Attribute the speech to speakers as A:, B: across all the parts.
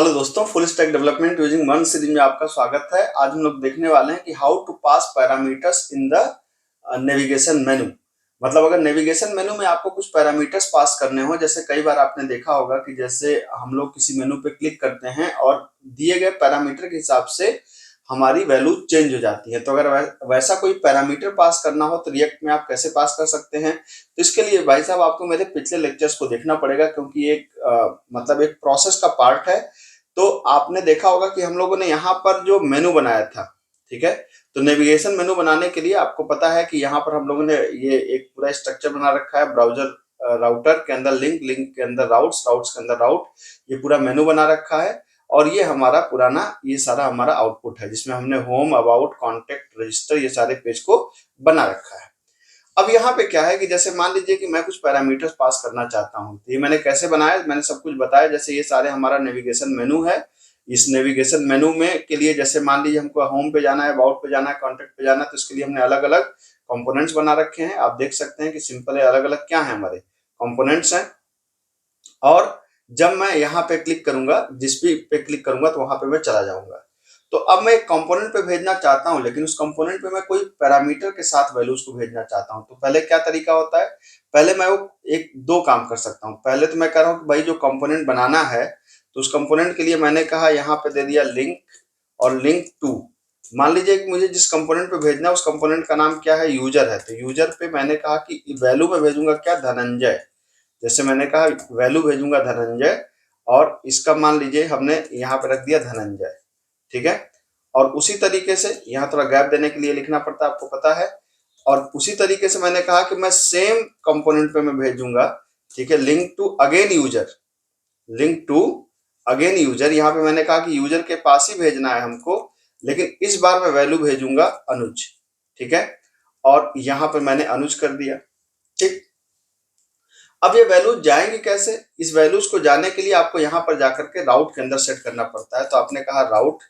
A: Hello दोस्तों, full stack development using one series में आपका स्वागत है। आज हम लोग देखने वाले हैं कि how to pass parameters in the navigation menu. मतलब अगर नेविगेशन मेनू में आपको कुछ पैरामीटर्स पास करने हो, जैसे कई बार आपने देखा होगा कि जैसे हम लोग किसी मेनू पे क्लिक करते हैं और दिए गए पैरामीटर के हिसाब से हमारी वैल्यू चेंज हो जाती है। तो अगर वैसा कोई पैरामीटर पास करना हो तो रिएक्ट में आप कैसे पास कर सकते हैं? तो इसके लिए भाई साहब आपको मेरे पिछले लेक्चर्स को देखना पड़ेगा, क्योंकि एक मतलब एक प्रोसेस का पार्ट है। तो आपने देखा होगा कि हम लोगों ने यहाँ पर जो मेनू बनाया था, ठीक है। तो नेविगेशन मेनू बनाने के लिए आपको पता है कि यहाँ पर हम लोगों ने ये एक पूरा स्ट्रक्चर बना रखा है। ब्राउजर राउटर के अंदर लिंक, लिंक के अंदर राउट्स, राउट्स के अंदर राउट, ये पूरा मेनू बना रखा है। और ये हमारा पुराना, ये सारा हमारा आउटपुट है, जिसमें हमने होम, अबाउट, कॉन्टेक्ट, रजिस्टर, ये सारे पेज को बना रखा है। अब यहाँ पे क्या है कि जैसे मान लीजिए कि मैं कुछ पैरामीटर्स पास करना चाहता हूँ, तो ये मैंने कैसे बनाया, मैंने सब कुछ बताया। जैसे ये सारे हमारा नेविगेशन मेनू है। इस नेविगेशन मेनू में के लिए जैसे मान लीजिए हमको होम पे जाना है, अबाउट पे जाना है, कॉन्टेक्ट पे जाना है, तो इसके लिए हमने अलग अलग कंपोनेंट्स बना रखे हैं। आप देख सकते हैं कि सिंपल है, अलग अलग क्या है, हमारे कंपोनेंट्स हैं। और जब मैं यहाँ पे क्लिक करूंगा, जिस भी पे क्लिक करूंगा तो वहां पे मैं चला जाऊंगा। तो अब मैं एक कंपोनेंट पे भेजना चाहता हूं, लेकिन उस कंपोनेंट पे मैं कोई पैरामीटर के साथ वैल्यूज को भेजना चाहता हूं। तो पहले क्या तरीका होता है, पहले मैं वो एक दो काम कर सकता हूं। पहले तो मैं कह रहा हूं कि भाई जो कंपोनेंट बनाना है, तो उस कंपोनेंट के लिए मैंने कहा यहाँ पे दे दिया लिंक और लिंक टू। मान लीजिए कि मुझे जिस कंपोनेंट पे भेजना है उस कंपोनेंट का नाम क्या है, यूजर है। तो यूजर पे मैंने कहा कि वैल्यू में भेजूंगा क्या, धनंजय। जैसे मैंने कहा वैल्यू भेजूंगा धनंजय, और इसका मान लीजिए हमने यहाँ पे रख दिया धनंजय, ठीक है। और उसी तरीके से यहाँ थोड़ा गैप देने के लिए लिखना पड़ता है, आपको पता है। और उसी तरीके से मैंने कहा कि मैं सेम कंपोनेंट पे मैं भेजूंगा, ठीक है, link to again user, link to again user. यहाँ पे मैंने कहा कि यूजर के पास ही भेजना है हमको, लेकिन इस बार मैं वैल्यू भेजूंगा अनुज, ठीक है। और यहाँ पे मैंने अनुज कर दिया, ठीक। अब ये वैल्यूज जाएंगे कैसे? इस वैल्यूज को जाने के लिए आपको यहाँ पर जाकर के राउट के अंदर सेट करना पड़ता है। तो आपने कहा राउट,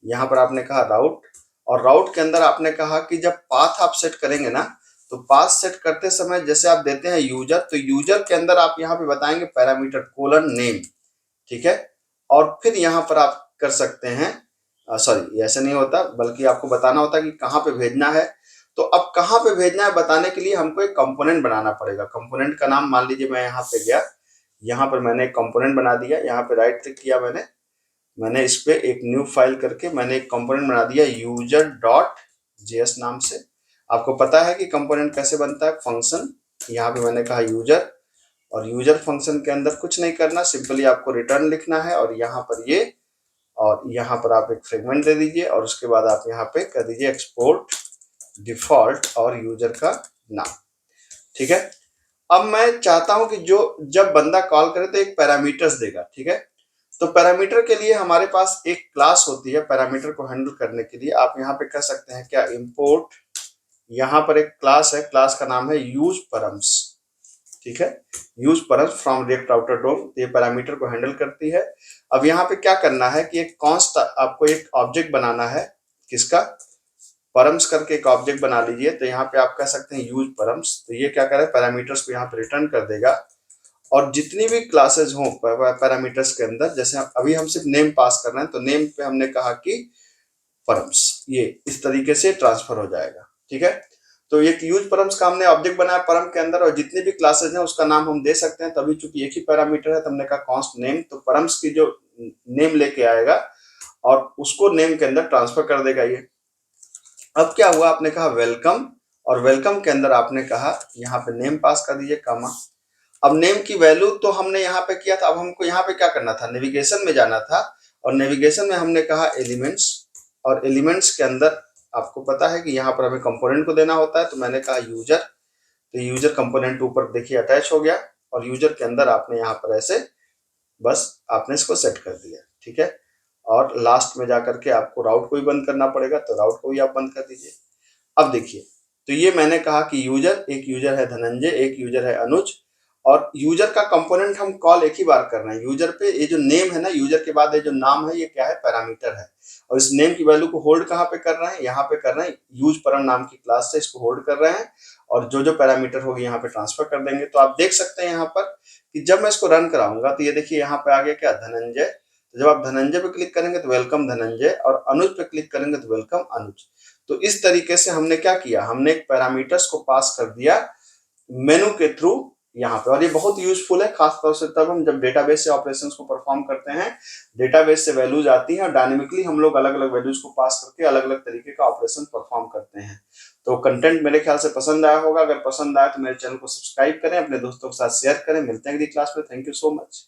A: यहाँ पर आपने कहा राउट, और राउट के अंदर आपने कहा कि जब पाथ आप सेट करेंगे ना, तो पाथ सेट करते समय जैसे आप देते हैं यूजर, तो यूजर के अंदर आप यहाँ पे बताएंगे पैरामीटर कोलन नेम, ठीक है। और फिर यहाँ पर आप कर सकते हैं, सॉरी ऐसे नहीं होता, बल्कि आपको बताना होता है कि कहाँ पे भेजना है। तो अब कहाँ पे भेजना है बताने के लिए हमको एक कंपोनेंट बनाना पड़ेगा। कंपोनेंट का नाम मान लीजिए मैं यहाँ पे गया, यहाँ पर मैंने एक कंपोनेंट बना दिया, यहाँ पे राइट क्लिक किया मैंने इस पे एक न्यू फाइल करके मैंने एक कंपोनेंट बना दिया यूजर डॉट जेएस नाम से। आपको पता है कि कंपोनेंट कैसे बनता है, फंक्शन। यहाँ पे मैंने कहा यूजर, और यूजर फंक्शन के अंदर कुछ नहीं करना, सिंपली आपको रिटर्न लिखना है। और यहाँ पर ये, और यहाँ पर आप एक फ्रेगमेंट दे दीजिए, और उसके बाद आप यहाँ पे कर दीजिए एक्सपोर्ट डिफॉल्ट और यूजर का नाम, ठीक है। अब मैं चाहता हूं कि जो जब बंदा कॉल करे तो एक पैरामीटर्स देगा, ठीक है। तो पैरामीटर के लिए हमारे पास एक क्लास होती है। पैरामीटर को हैंडल करने के लिए आप यहाँ पे कर सकते हैं क्या, इंपोर्ट, यहाँ पर एक क्लास है, क्लास का नाम है यूज परम्स, ठीक है। Use params from React Router DOM, ये पैरामीटर को हैंडल करती है। अब यहाँ पे क्या करना है कि एक कॉन्स्ट, आपको एक ऑब्जेक्ट बनाना है, किसका, परम्स करके एक ऑब्जेक्ट बना लीजिए। तो यहाँ पे आप कह सकते हैं यूज परम्स। तो ये क्या करे, पैरामीटर्स को यहाँ पे रिटर्न कर देगा। और जितनी भी क्लासेस हों पैरामीटर्स के अंदर, जैसे अभी हम सिर्फ नेम पास कर रहे हैं, तो नेम पे हमने कहा कि परम्स, ये इस तरीके से ट्रांसफर हो जाएगा, ठीक है। तो एक यूज परम्स का हमने ऑब्जेक्ट बनाया परम के अंदर, और जितनी भी क्लासेस हैं उसका नाम हम दे सकते हैं। तभी चूंकि एक ही पैरामीटर है तो हमने कहा कॉन्स्ट नेम, तो परम्स की जो नेम लेके आएगा और उसको नेम के अंदर ट्रांसफर कर देगा ये। अब क्या हुआ, आपने कहा वेलकम, और वेलकम के अंदर आपने कहा यहाँ पे नेम पास कर दीजिए, कामा। अब नेम की वैल्यू तो हमने यहाँ पे किया था, अब हमको यहाँ पे क्या करना था, नेविगेशन में जाना था। और नेविगेशन में हमने कहा एलिमेंट्स, और एलिमेंट्स के अंदर आपको पता है कि यहाँ पर हमें कंपोनेंट को देना होता है। तो मैंने कहा यूजर, तो यूजर कंपोनेंट ऊपर देखिए अटैच हो गया, और यूजर के अंदर आपने यहाँ पर ऐसे बस आपने इसको सेट कर दिया, ठीक है। और लास्ट में जाकर के आपको राउट को भी बंद करना पड़ेगा, तो राउट को भी आप बंद कर दीजिए। अब देखिए, तो ये मैंने कहा कि यूजर, एक यूजर है धनंजय, एक यूजर है अनुज, और यूजर का कंपोनेंट हम कॉल एक ही बार कर रहे हैं। यूजर पे ये जो नेम है ना, यूजर के बाद ये जो नाम है, ये क्या है, पैरामीटर है। और इस नेम की वैल्यू को होल्ड कहाँ पे कर रहे हैं, यहाँ पे कर रहे हैं, यूज परम नाम की क्लास से इसको होल्ड कर रहे हैं। और जो जो पैरामीटर होगी यहाँ पे ट्रांसफर कर देंगे। तो आप देख सकते हैं यहाँ पर कि जब मैं इसको रन कराऊंगा, तो ये देखिए यहाँ पे आ गया क्या, धनंजय। तो जब आप धनंजय पे क्लिक करेंगे तो वेलकम धनंजय, और अनुज पे क्लिक करेंगे तो वेलकम अनुज। तो इस तरीके से हमने क्या किया, हमने एक पैरामीटर्स को पास कर दिया मेनू के थ्रू यहाँ पे, और ये बहुत यूजफुल है खासतौर से तब हम जब डेटाबेस से ऑपरेशंस को परफॉर्म करते हैं, डेटाबेस से वैल्यूज आती हैं और डायनेमिकली हम लोग अलग अलग वैल्यूज को पास करके अलग अलग तरीके का ऑपरेशन परफॉर्म करते हैं। तो कंटेंट मेरे ख्याल से पसंद आया होगा, अगर पसंद आया तो मेरे चैनल को सब्सक्राइब करें, अपने दोस्तों के साथ शेयर करें। मिलते हैं अगली क्लास में। Thank you so much.